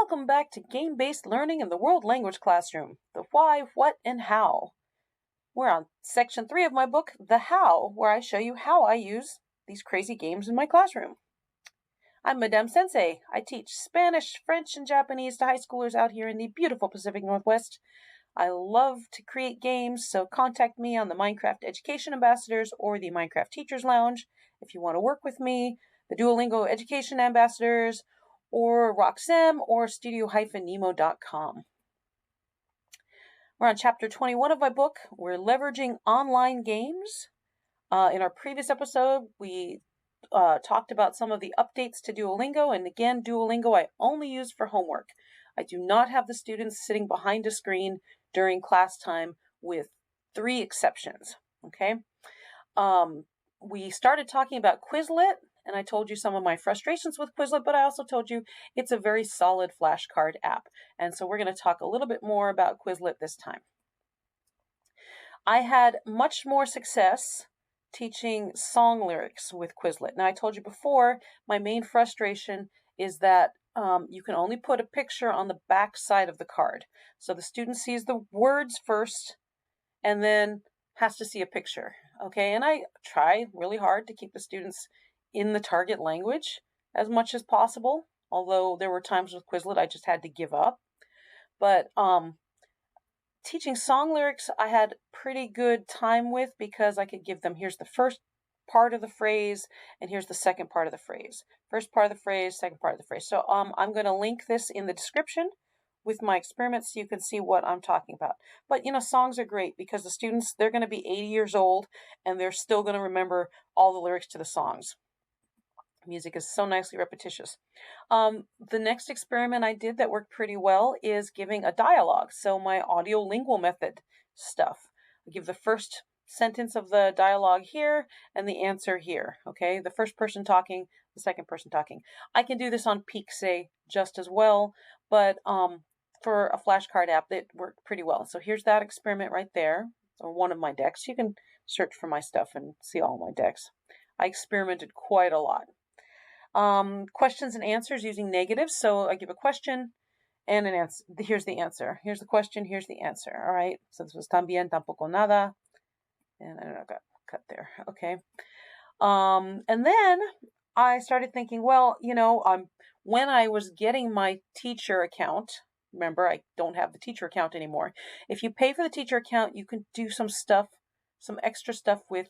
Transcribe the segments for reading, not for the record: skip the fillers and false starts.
Welcome back to Game-Based Learning in the World Language Classroom, the why, what, and how. We're on section 3 of my book, The How, where I show you how I use these crazy games in my classroom. I'm Madame Sensei. I teach Spanish, French, and Japanese to high schoolers out here in the beautiful Pacific Northwest. I love to create games, so contact me on the Minecraft Education Ambassadors or the Minecraft Teachers Lounge if you want to work with me, the Duolingo Education Ambassadors, or Roxem, or studio-nemo.com. We're on chapter 21 of my book. We're leveraging online games. In our previous episode, we talked about some of the updates to Duolingo, and again, Duolingo I only use for homework. I do not have the students sitting behind a screen during class time, with 3 exceptions, okay? We started talking about Quizlet, and I told you some of my frustrations with Quizlet, but I also told you it's a very solid flashcard app. And so we're going to talk a little bit more about Quizlet this time. I had much more success teaching song lyrics with Quizlet. Now, I told you before, my main frustration is that you can only put a picture on the back side of the card. So the student sees the words first and then has to see a picture. Okay, and I try really hard to keep the students in the target language as much as possible, although there were times with Quizlet I just had to give up. But teaching song lyrics I had pretty good time with, because I could give them, here's the first part of the phrase and here's the second part of the phrase. First part of the phrase, second part of the phrase. So I'm going to link this in the description with my experiments so you can see what I'm talking about. But songs are great because the students, they're going to be 80 years old and they're still going to remember all the lyrics to the songs. Music is so nicely repetitious. The next experiment I did that worked pretty well is giving a dialogue. So my audiolingual method stuff. I give the first sentence of the dialogue here and the answer here. Okay, the first person talking, the second person talking. I can do this on Pixie just as well, but for a flashcard app, it worked pretty well. So here's that experiment right there, or one of my decks. You can search for my stuff and see all my decks. I experimented quite a lot. Questions and answers using negatives. So I give a question and an answer. Here's the answer. Here's the question. Here's the answer. All right. So this was también, tampoco, nada. And I don't know, got cut there. Okay. And then I started thinking, well, when I was getting my teacher account, remember, I don't have the teacher account anymore. If you pay for the teacher account, you can do some extra stuff with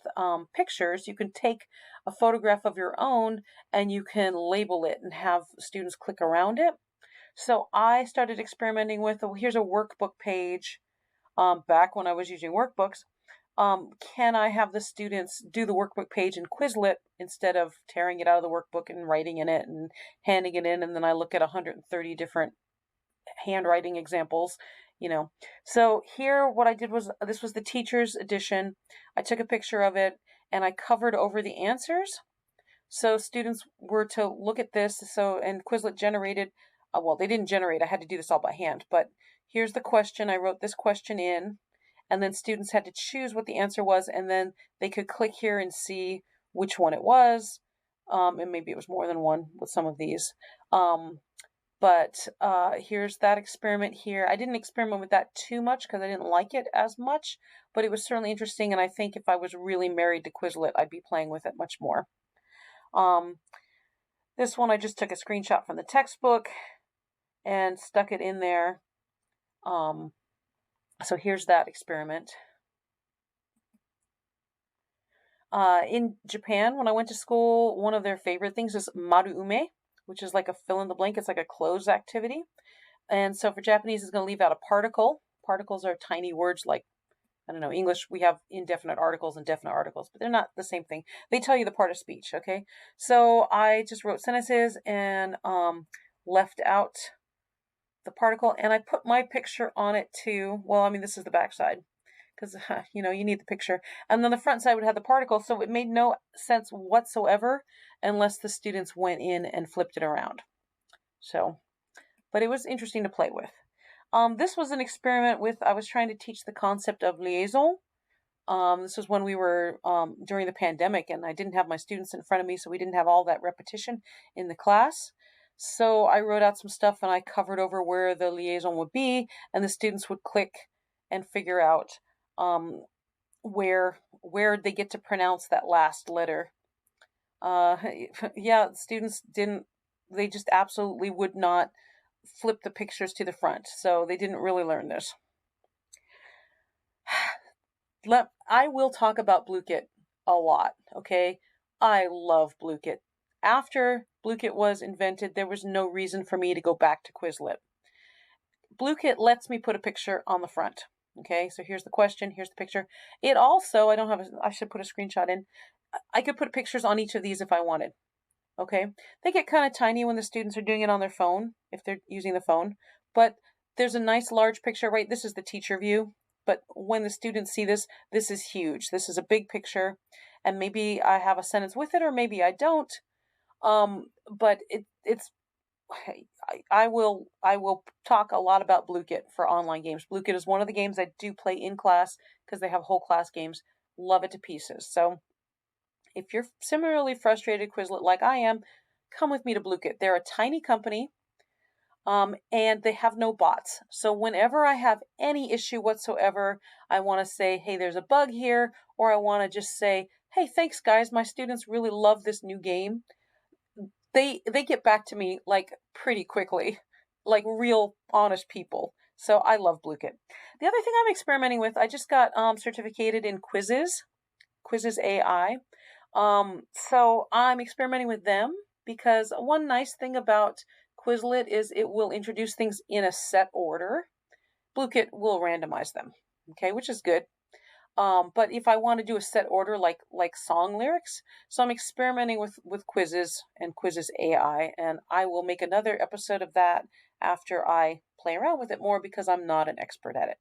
pictures. You can take a photograph of your own and you can label it and have students click around it. So I started experimenting with, here's a workbook page. Back when I was using workbooks, can I have the students do the workbook page in Quizlet instead of tearing it out of the workbook and writing in it and handing it in, and then I look at 130 different handwriting examples. So here what I did was, this was the teacher's edition. I took a picture of it and I covered over the answers. So students were to look at this. And Quizlet generated, well, they didn't generate, I had to do this all by hand, but here's the question. I wrote this question in, and then students had to choose what the answer was, and then they could click here and see which one it was. And maybe it was more than one with some of these. But here's that experiment here. I didn't experiment with that too much because I didn't like it as much, but it was certainly interesting, and I think if I was really married to Quizlet, I'd be playing with it much more. This one I just took a screenshot from the textbook and stuck it in there. So here's that experiment. In Japan, when I went to school, one of their favorite things is maruume, which is like a fill in the blank. It's like a closed activity. And so for Japanese, it's going to leave out a particle. Particles are tiny words like, I don't know, English, we have indefinite articles and definite articles, but they're not the same thing. They tell you the part of speech, okay? So I just wrote sentences and left out the particle, and I put my picture on it too. Well, I mean, this is the back side, because, you need the picture. And then the front side would have the particle, so it made no sense whatsoever unless the students went in and flipped it around. So, but it was interesting to play with. This was an experiment I was trying to teach the concept of liaison. This was when we were during the pandemic, and I didn't have my students in front of me, so we didn't have all that repetition in the class. So I wrote out some stuff and I covered over where the liaison would be, and the students would click and figure out where they get to pronounce that last letter. Yeah, students didn't. They just absolutely would not flip the pictures to the front, so they didn't really learn this. I will talk about Blukit a lot, okay? I love Blukit. After Blukit was invented, there was no reason for me to go back to Quizlet. Blukit lets me put a picture on the front. Okay, so here's the question, here's the picture. It also, I should put a screenshot in. I could put pictures on each of these if I wanted. Okay, they get kind of tiny when the students are doing it on their phone, if they're using the phone, but there's a nice large picture, right? This is the teacher view, but when the students see this, this is huge. This is a big picture, and maybe I have a sentence with it, or maybe I don't. But it's I will talk a lot about Blukit for online games. Blukit is one of the games I do play in class because they have whole class games. Love it to pieces. So if you're similarly frustrated Quizlet like I am, come with me to Blukit. They're a tiny company, and they have no bots. So whenever I have any issue whatsoever, I want to say, hey, there's a bug here, or I want to just say, hey, thanks guys, my students really love this new game. They get back to me like pretty quickly, like real honest people. So I love Blukit. The other thing I'm experimenting with, I just got certificated in Quizzes AI. So I'm experimenting with them because one nice thing about Quizlet is it will introduce things in a set order. Blukit will randomize them, okay, which is good. But if I want to do a set order like song lyrics, so I'm experimenting with quizzes and Quizzes AI, and I will make another episode of that after I play around with it more because I'm not an expert at it.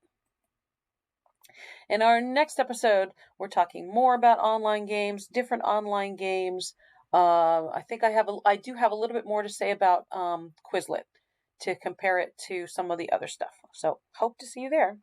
In our next episode, we're talking more about online games, different online games. I do have a little bit more to say about Quizlet to compare it to some of the other stuff. So hope to see you there.